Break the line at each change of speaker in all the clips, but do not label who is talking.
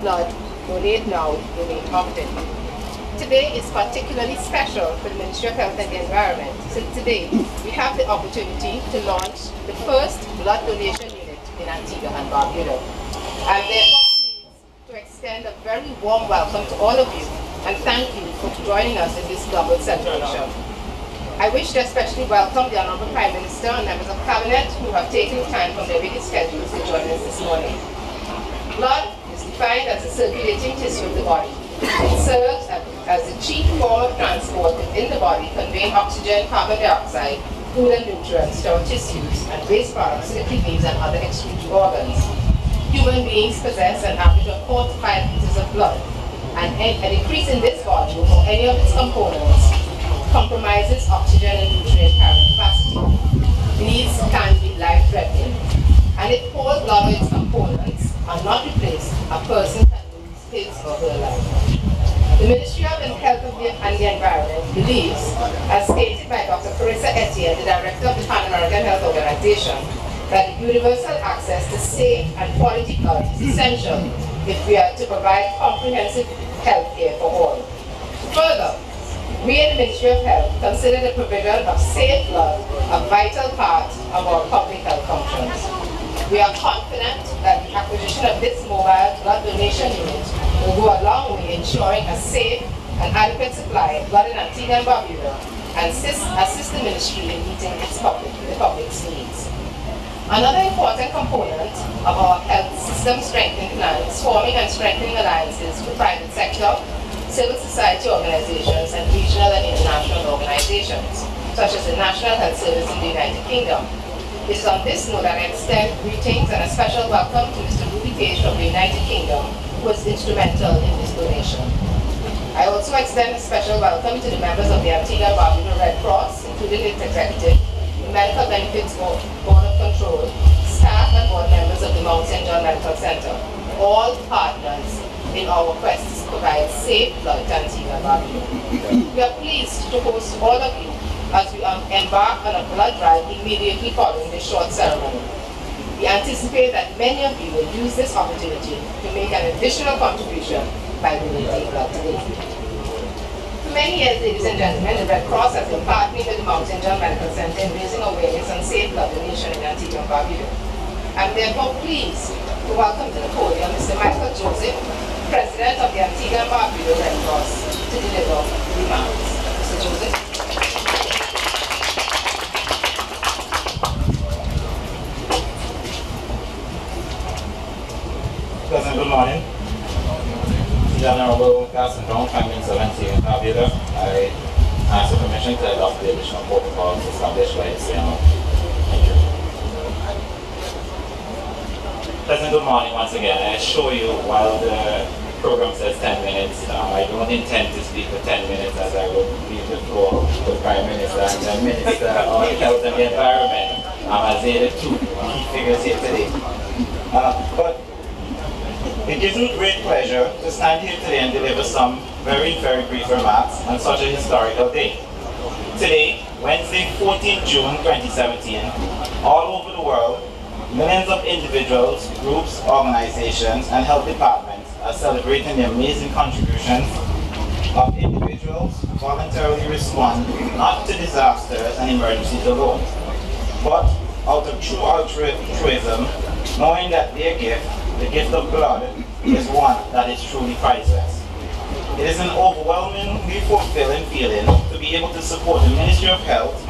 blood, donate now, donate often. Today is particularly special for the Ministry of Health and the Environment, since today we have the opportunity to launch the first blood donation unit in Antigua and Barbuda. I'm therefore pleased to extend a very warm welcome to all of you and thank you for joining us in this global celebration. I wish to especially welcome the Honorable Prime Minister and members of Cabinet who have taken time from their busy schedules to join us this morning. Blood is defined as the circulating tissue of the body. It serves as the chief form of transport within the body, conveying oxygen, carbon dioxide, food and nutrients to our tissues and waste products to the kidneys and other excretory organs. Human beings possess an average of 4 to 5 liters of blood, and an increase in this volume or any of its components compromises oxygen and nutrient carrying capacity. These can be life-threatening, and if whole blood or its components are not replaced, a person can lose his or her life. The Ministry of Health and the Environment believes, as stated by Dr. Carissa Etienne, the Director of the Pan-American Health Organization, that universal access to safe and quality blood is essential if we are to provide comprehensive health care for all. Further, we in the Ministry of Health consider the provision of safe blood a vital part of our public health functions. We are confident that the acquisition of this mobile blood donation unit will go a long way in ensuring a safe and adequate supply of blood in Antigua and Barbuda and assist the Ministry in meeting the public's needs. Another important component of our health system strengthening plan is forming and strengthening alliances with private sector, civil society organizations, and regional and international organizations, such as the National Health Service in the United Kingdom. It is on this note that I extend greetings and a special welcome to Mr. Ruby Page from the United Kingdom, who was instrumental in this donation. I also extend a special welcome to the members of the Antigua and Barbuda Red Cross, including its executive, the Medical Benefits Board of Control, staff and board members of the Mount St. John Medical Center, all partners in our quest to provide safe blood to Antigua and Barbuda. We are pleased to host all of you as we embark on a blood drive immediately following this short ceremony. We anticipate that many of you will use this opportunity to make an additional contribution by donating blood today. For many years, ladies and gentlemen, the Red Cross has been partnering with the Mount St. John Medical Center in raising awareness on safe blood donation in Antigua and Barbuda. I'm therefore pleased to welcome to the podium Mr. Michael Joseph, President of the Antigua and Barbuda Red Cross, to deliver remarks. Mr. Joseph.
Pleasant good morning. The Honorable Gaston Brown, Prime Minister of Antigua and Barbuda, I ask for permission to adopt the additional protocols established by the CMO. Thank you. Pleasant good morning once again. I assure you, while the program says 10 minutes, I don't intend to speak for 10 minutes, as I will leave the floor to the Prime Minister and the Minister of Health and the Environment, as they are the two key figures here today. But it gives me great pleasure to stand here today and deliver some very, very brief remarks on such a historical day. Today, Wednesday, 14 June 2017, all over the world, millions of individuals, groups, organizations, and health departments are celebrating the amazing contributions of individuals voluntarily respond not to disasters and emergencies alone, but out of true altruism, knowing that their gift, the gift of blood, is one that is truly priceless. It is an overwhelmingly fulfilling feeling to be able to support the Ministry of Health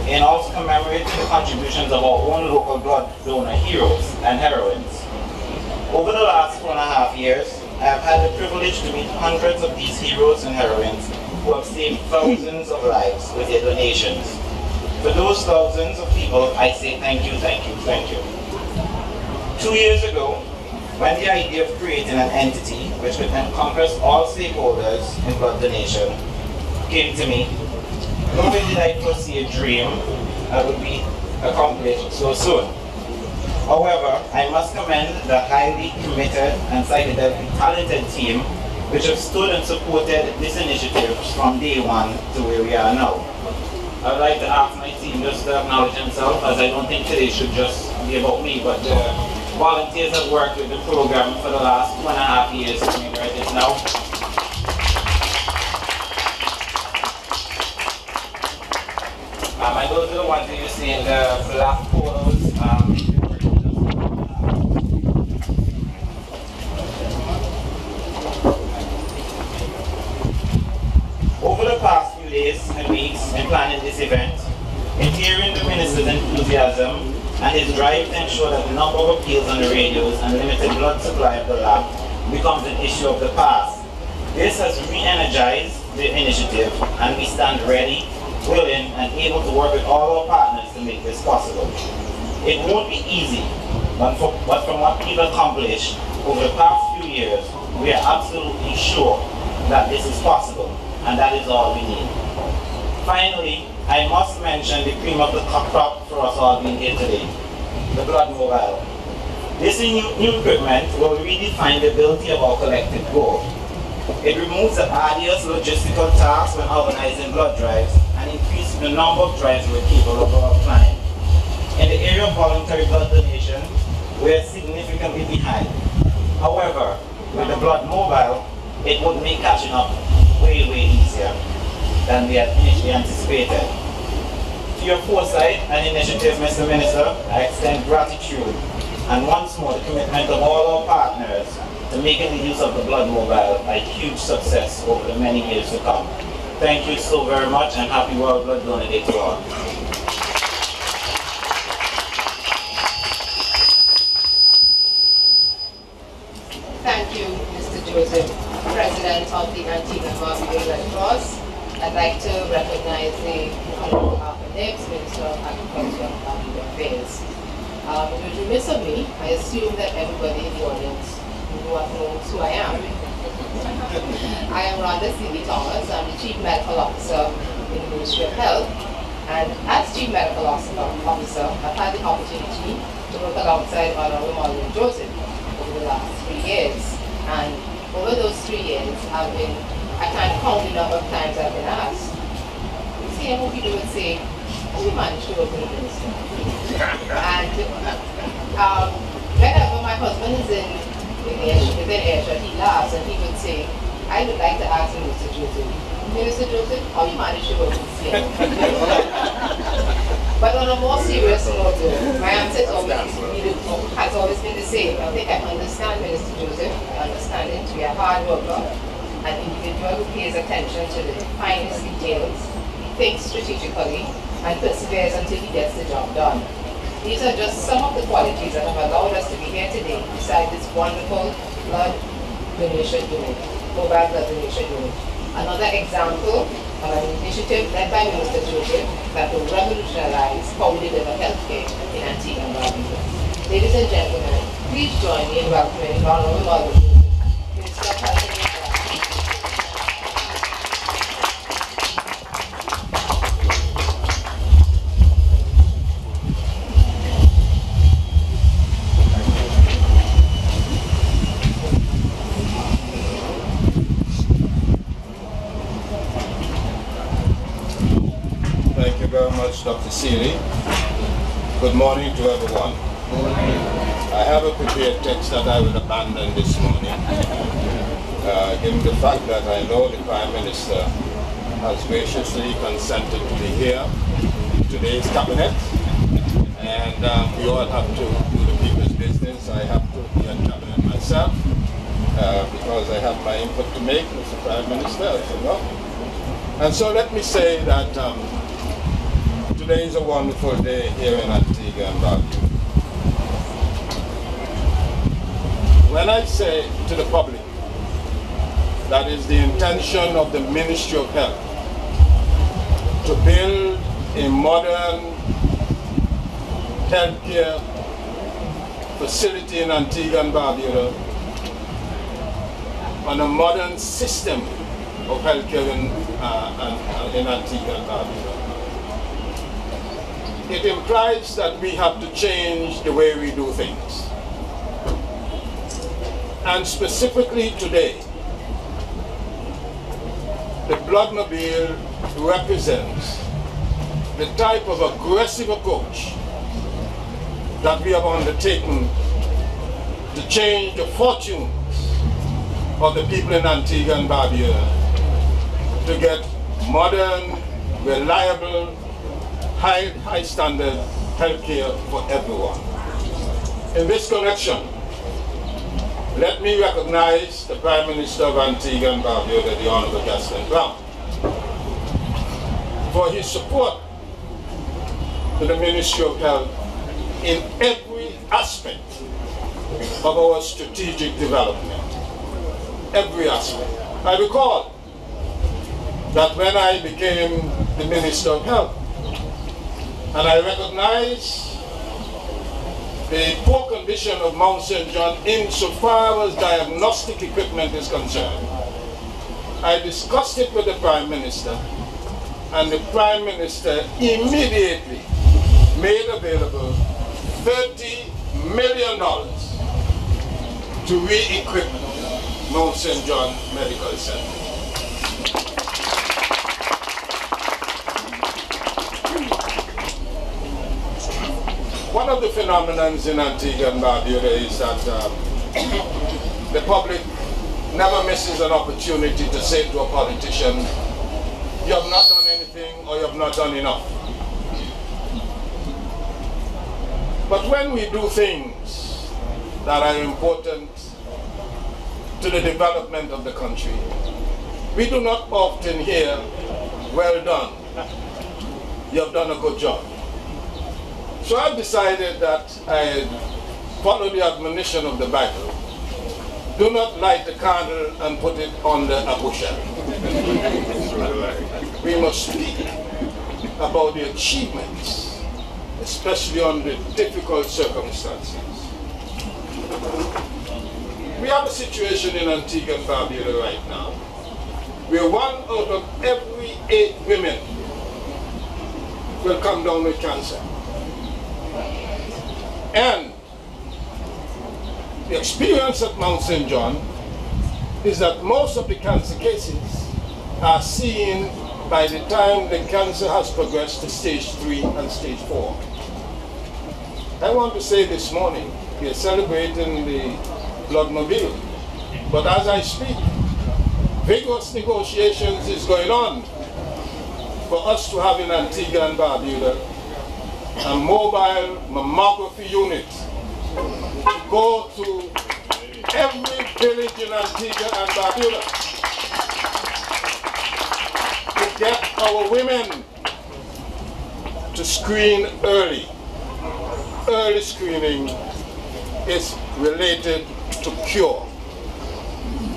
in also commemorating the contributions of our own local blood donor heroes and heroines. Over the last 4.5 years, I have had the privilege to meet hundreds of these heroes and heroines who have saved thousands of lives with their donations. For those thousands of people, I say thank you, thank you, thank you. 2 years ago, when the idea of creating an entity which could encompass all stakeholders in blood donation came to me, nor did I foresee a dream that would be accomplished so soon. However, I must commend the highly committed and psychedelically talented team which have stood and supported this initiative from day one to where we are now. I would like to ask my team just to acknowledge themselves, as I don't think today should just be about me, but the Volunteers have worked with the program for the last 2.5 years to make it now. And those are the ones that you see in the black photos. Over the past few days and weeks in planning this event, in hearing the minister's enthusiasm and his drive to ensure that the number of appeals on the radios and limited blood supply of the lab becomes an issue of the past, this has re-energized the initiative, and we stand ready, willing, and able to work with all our partners to make this possible. It won't be easy, but from what we've accomplished over the past few years, we are absolutely sure that this is possible, and that is all we need. Finally, I must mention the cream of the crop for us all being here today, the Bloodmobile. This new equipment will redefine the ability of our collective goal. It removes the arduous logistical tasks when organizing blood drives and increases the number of drives we're capable of planning. In the area of voluntary blood donation, we are significantly behind. However, with the Bloodmobile, it would make catching up way easier than we had initially anticipated. To your foresight and initiative, Mr. Minister, I extend gratitude and once more the commitment of all our partners to making the use of the Bloodmobile a huge success over the many years to come. Thank you so very much, and happy World Blood Donor Day to all.
Thank you, Mr. Joseph, President of the Antigua and Barbuda Red Cross. I'd like to recognize the Honorable Minister of Agriculture and Public Affairs. It was remiss of me, I assume that everybody in the audience knows who I am. I am Rhonda Sealey Thomas. I'm the Chief Medical Officer in the Ministry of Health. And as Chief Medical Officer, I've had the opportunity to work alongside Honorable Molwyn Joseph over the last 3 years. And over those 3 years, I can't count the number of times I've been asked. You see, how people would say, how do you manage to work in the ministry? And whenever my husband is within airshot, he laughs and he would say, I would like to ask Mr. Joseph, Minister Joseph, how do you manage to work in the same? But on a more serious note, my answer has always been the same. I think I understand Minister Joseph. I understand it. We are hard worker, an individual who pays attention to the finest details, thinks strategically, and perseveres until he gets the job done. These are just some of the qualities that have allowed us to be here today beside this wonderful blood donation unit, mobile blood donation unit. Another example of an initiative led by Minister Joseph that will revolutionize how we deliver healthcare in Antigua and Barbuda. Ladies and gentlemen, please join me in welcoming Honorable Molwyn, Minister of Health and
Dr. Sealey. Good morning to everyone. I have a prepared text that I will abandon this morning, given the fact that I know the Prime Minister has graciously consented to be here in today's cabinet, and we all have to do the people's business. I have to be at cabinet myself because I have my input to make, Mr. Prime Minister, as you know. And so let me say that today is a wonderful day here in Antigua and Barbuda. When I say to the public that is the intention of the Ministry of Health to build a modern healthcare facility in Antigua and Barbuda on a modern system of healthcare in Antigua and Barbuda, it implies that we have to change the way we do things. And specifically today, the Bloodmobile represents the type of aggressive approach that we have undertaken to change the fortunes of the people in Antigua and Barbuda, to get modern, reliable, high standard healthcare for everyone. In this connection, let me recognize the Prime Minister of Antigua and Barbuda, the Honorable Gaston Brown, for his support to the Ministry of Health in every aspect of our strategic development. Every aspect. I recall that when I became the Minister of Health, and I recognized the poor condition of Mount St. John insofar as diagnostic equipment is concerned, I discussed it with the Prime Minister, and the Prime Minister immediately made available $30 million to re-equip Mount St. John Medical Center. One of the phenomena in Antigua and Barbuda is that the public never misses an opportunity to say to a politician, you have not done anything or you have not done enough. But when we do things that are important to the development of the country, we do not often hear, well done, you have done a good job. So I've decided that I follow the admonition of the Bible. Do not light a candle and put it under a bushel. We must speak about the achievements, especially under difficult circumstances. We have a situation in Antigua and Barbuda right now where 1 out of every 8 women will come down with cancer. And the experience at Mount St. John is that most of the cancer cases are seen by the time the cancer has progressed to stage 3 and stage 4. I want to say this morning, we are celebrating the Bloodmobile, but as I speak, vigorous negotiations is going on for us to have in Antigua and Barbuda a mobile mammography unit to go to every village in Antigua and Barbuda to get our women to screen early. Early screening is related to cure.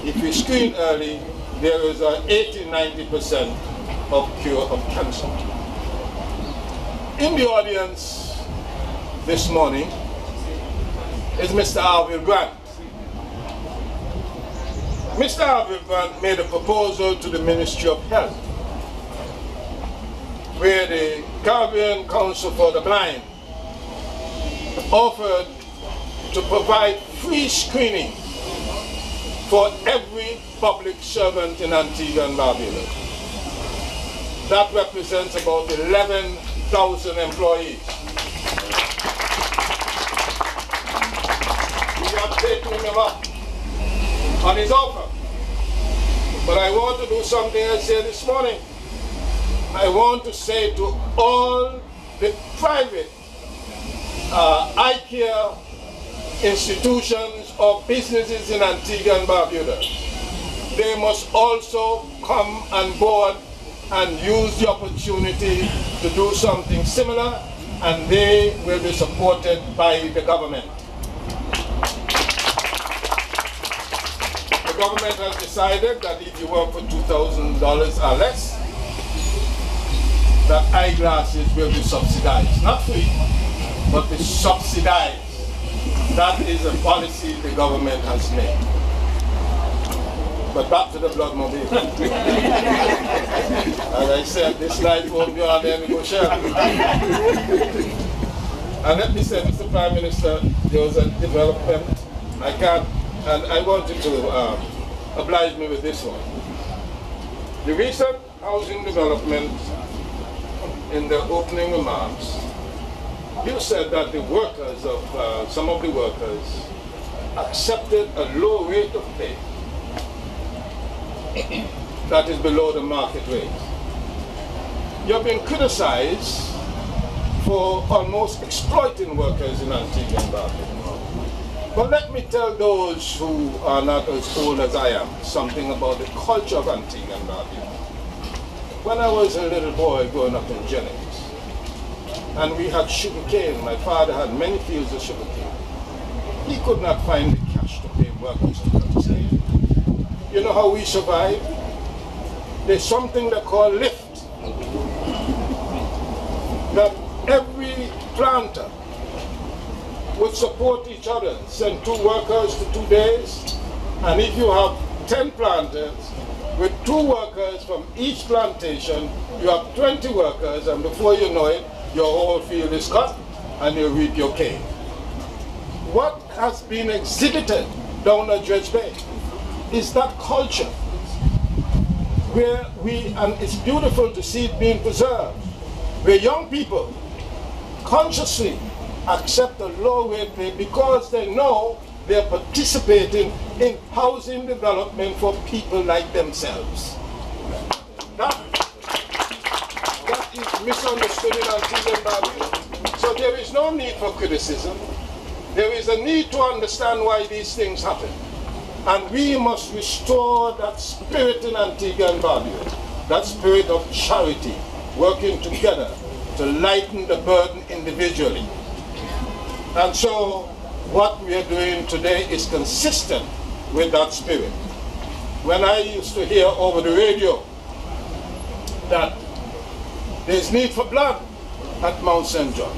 If we screen early, there is an 80–90% of cure of cancer. In the audience this morning is Mr. Arvil Grant. Mr. Arvil Grant made a proposal to the Ministry of Health where the Caribbean Council for the Blind offered to provide free screening for every public servant in Antigua and Barbuda. That represents about 11,000 employees. We have taken him up on his offer. But I want to do something I said this morning. I want to say to all the private eye care institutions or businesses in Antigua and Barbuda, they must also come on board and use the opportunity to do something similar, and they will be supported by the government. The government has decided that if you work for $2,000 or less, that eyeglasses will be subsidized. Not free, but be subsidized. That is a policy the government has made. But back to the Bloodmobile. As I said, this light won't be on there, we go share. And let me say, Mr. Prime Minister, there was a development. I can't, and I want you to oblige me with this one. The recent housing development, in the opening remarks, you said that the workers of, some of the workers accepted a low rate of pay that is below the market rate. You've been criticized for almost exploiting workers in Antigua and Barbuda. But let me tell those who are not as old as I am something about the culture of Antigua and Barbuda. When I was a little boy growing up in Jennings, and we had sugar cane, my father had many fields of sugar cane. He could not find the cash to pay workers to cut his cane. You know how we survive? There's something they call lift. That every planter would support each other, send 2 workers to 2 days, and if you have 10 planters with 2 workers from each plantation, you have 20 workers, and before you know it, your whole field is cut and you reap your cane. What has been exhibited down at Dredge Bay is that culture where and it's beautiful to see it being preserved, where young people consciously accept a low wage pay because they know they're participating in housing development for people like themselves. That is misunderstood in Antigua and Barbuda. So there is no need for criticism. There is a need to understand why these things happen. And we must restore that spirit in Antigua and Barbuda, that spirit of charity, working together to lighten the burden individually. And so what we are doing today is consistent with that spirit. When I used to hear over the radio that there's need for blood at Mount St. John,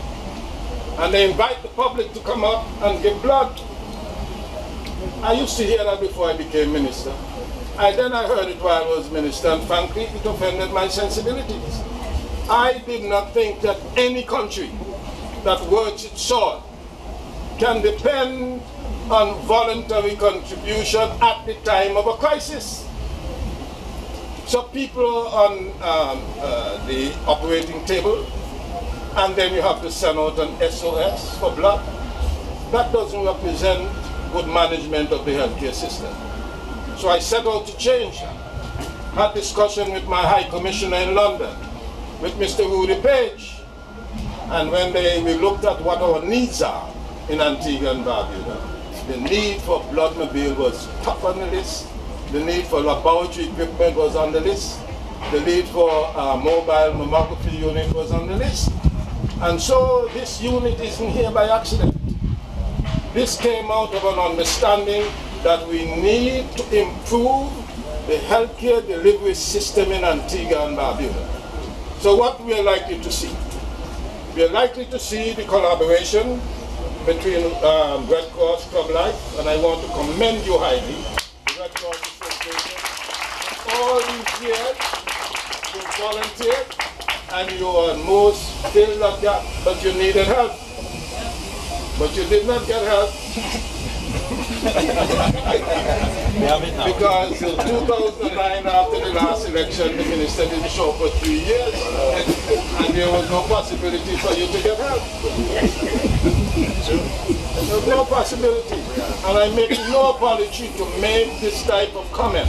and they invite the public to come up and give blood, I used to hear that before I became minister. Then I heard it while I was minister, and frankly, it offended my sensibilities. I did not think that any country that works its soil can depend on voluntary contribution at the time of a crisis. So people are on the operating table, and then you have to send out an SOS for blood. That doesn't represent good management of the healthcare system. So I set out to change that. Had discussion with my High Commissioner in London, with Mr. Rudy Page, and when we looked at what our needs are in Antigua and Barbuda, the need for Bloodmobile was top on the list, the need for laboratory equipment was on the list, the need for a mobile mammography unit was on the list. And so this unit isn't here by accident. This came out of an understanding that we need to improve the healthcare delivery system in Antigua and Barbuda. So what we are likely to see? We are likely to see the collaboration between Red Cross Club Life, and I want to commend you highly, the Red Cross Association. All these years you volunteered and you almost filled that gap, but you needed help. But you did not get help. Because in 2009, after the last election, the minister didn't show up for 3 years, and there was no possibility for you to get help. There was no possibility. And I make no apology to make this type of comment.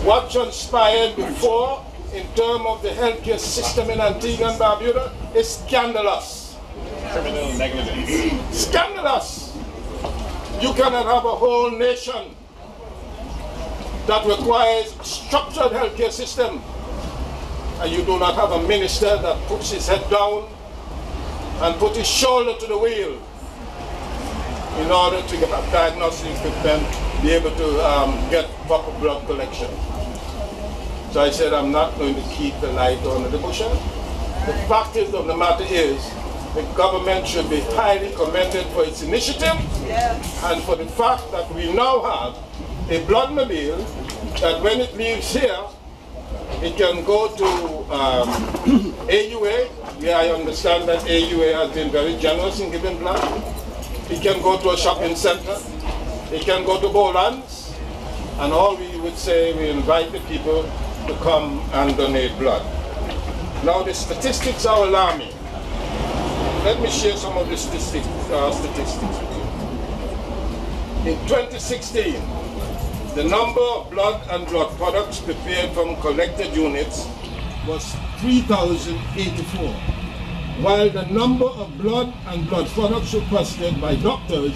What transpired before in terms of the healthcare system in Antigua and Barbuda is scandalous.
Criminal negligence.
Scandalous. You cannot have a whole nation that requires a structured healthcare system, and you do not have a minister that puts his head down and put his shoulder to the wheel in order to get diagnostic equipment, be able to get proper blood collection. So I said, I'm not going to keep the light on in the bushel. The fact of the matter is, the government should be highly commended for its initiative, and for the fact that we now have a Bloodmobile that when it leaves here, it can go to AUA, where I understand that AUA has been very generous in giving blood. It can go to a shopping center. It can go to Bolan's. And all we would say, we invite the people to come and donate blood. Now the statistics are alarming. Let me share some of the statistics with you. In 2016, the number of blood and blood products prepared from collected units was 3,084, while the number of blood and blood products requested by doctors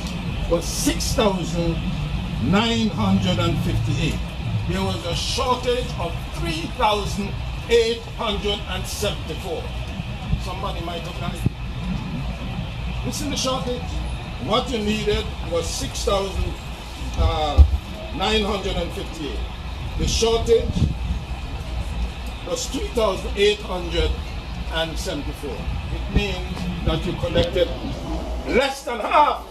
was 6,958. There was a shortage of 3,874. Somebody might have done it. Listen to the shortage. What you needed was 6,958. The shortage was 3,874. It means that you collected less than half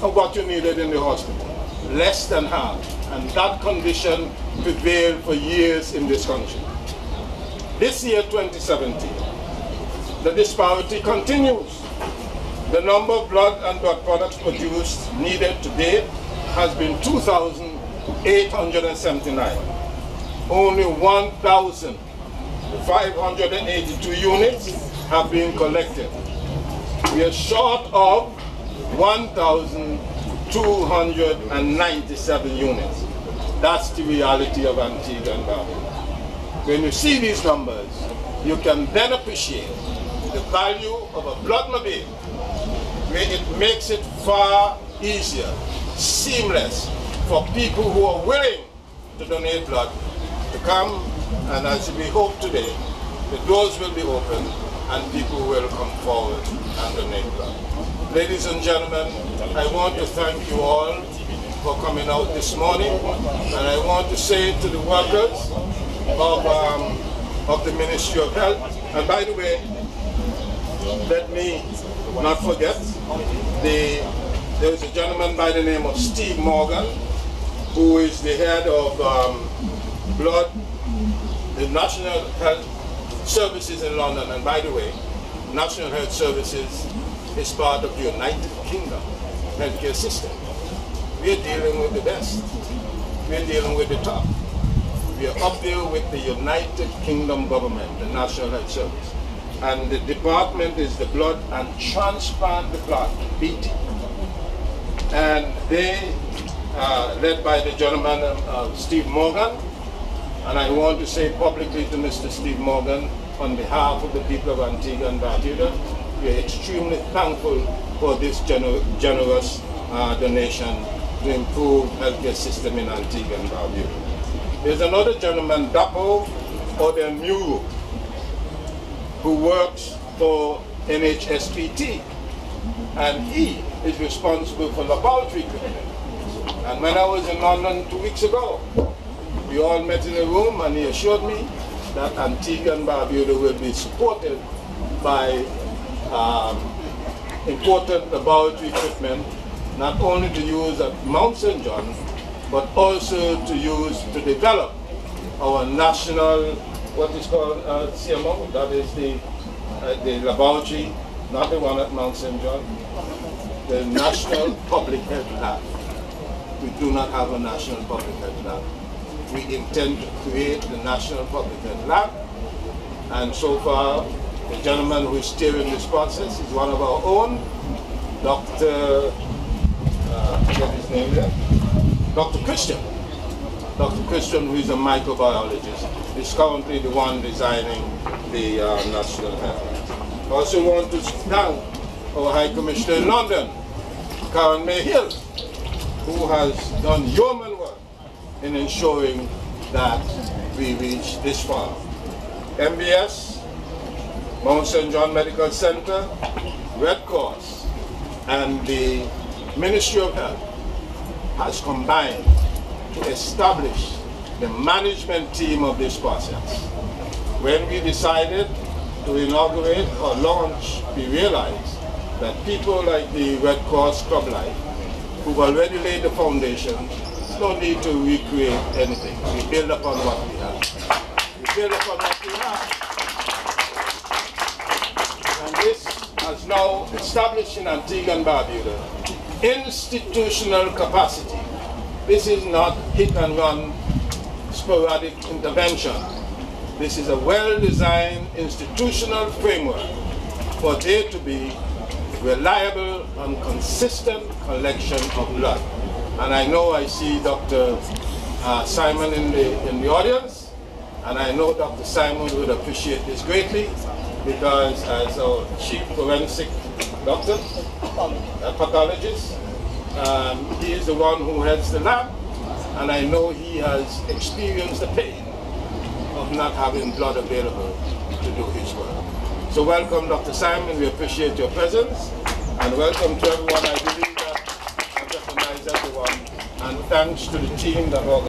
of what you needed in the hospital. Less than half. And that condition prevailed for years in this country. This year, 2017, the disparity continues. The number of blood and blood products produced needed today has been 2,879. Only 1,582 units have been collected. We are short of 1,297 units. That's the reality of Antigua and Barbuda. When you see these numbers, you can then appreciate the value of a Bloodmobile, where it makes it far easier, seamless for people who are willing to donate blood to come, and as we hope today, the doors will be open and people will come forward and donate blood. Ladies and gentlemen, I want to thank you all for coming out this morning, and I want to say to the workers of the Ministry of Health, and by the way, let me not forget, there is a gentleman by the name of Steve Morgan, who is the head of the National Health Services in London. And by the way, National Health Services is part of the United Kingdom healthcare system. We are dealing with the best. We are dealing with the top. We are up there with the United Kingdom government, the National Health Service. And the department is the Blood and Transplant Department, BT. And they are led by the gentleman, Steve Morgan. And I want to say publicly to Mr. Steve Morgan, on behalf of the people of Antigua and Barbuda, we are extremely thankful for this generous donation to improve healthcare system in Antigua and Barbuda. There's another gentleman, Dapo Odemuru, who works for NHSPT, and he is responsible for laboratory equipment. And when I was in London 2 weeks ago, we all met in a room and he assured me that Antigua and Barbuda will be supported by important laboratory equipment, not only to use at Mount St. John, but also to use to develop our national, what is called CMO, that is the laboratory, not the one at Mount St. John, the National Public Health Lab. We do not have a National Public Health Lab. We intend to create the National Public Health Lab, and so far, the gentleman who is steering this process is one of our own, Dr. What's his name there? Dr. Christian. Dr. Christian, who is a microbiologist, is currently the one designing the National Health. I also want to thank our High Commissioner in London, Karen May-Hill, who has done yeoman work in ensuring that we reach this far. MBS, Mount St. John Medical Center, Red Cross, and the Ministry of Health has combined to establish the management team of this process. When we decided to inaugurate or launch, we realized that people like the Red Cross Club Life, who've already laid the foundation, no need to recreate anything. We build upon what we have. We build upon what we have. And this has now established in Antigua and Barbuda institutional capacity. This is not hit and run sporadic intervention. This is a well-designed institutional framework for there to be reliable and consistent collection of blood. And I know I see Dr. Simon in the audience, and I know Dr. Simon would appreciate this greatly, because as our chief forensic doctor, pathologist, he is the one who heads the lab, and I know he has experienced the pain of not having blood available to do his work. So welcome, Dr. Simon. We appreciate your presence, and welcome to everyone. I believe that I've recognized everyone, and thanks to the team that organized.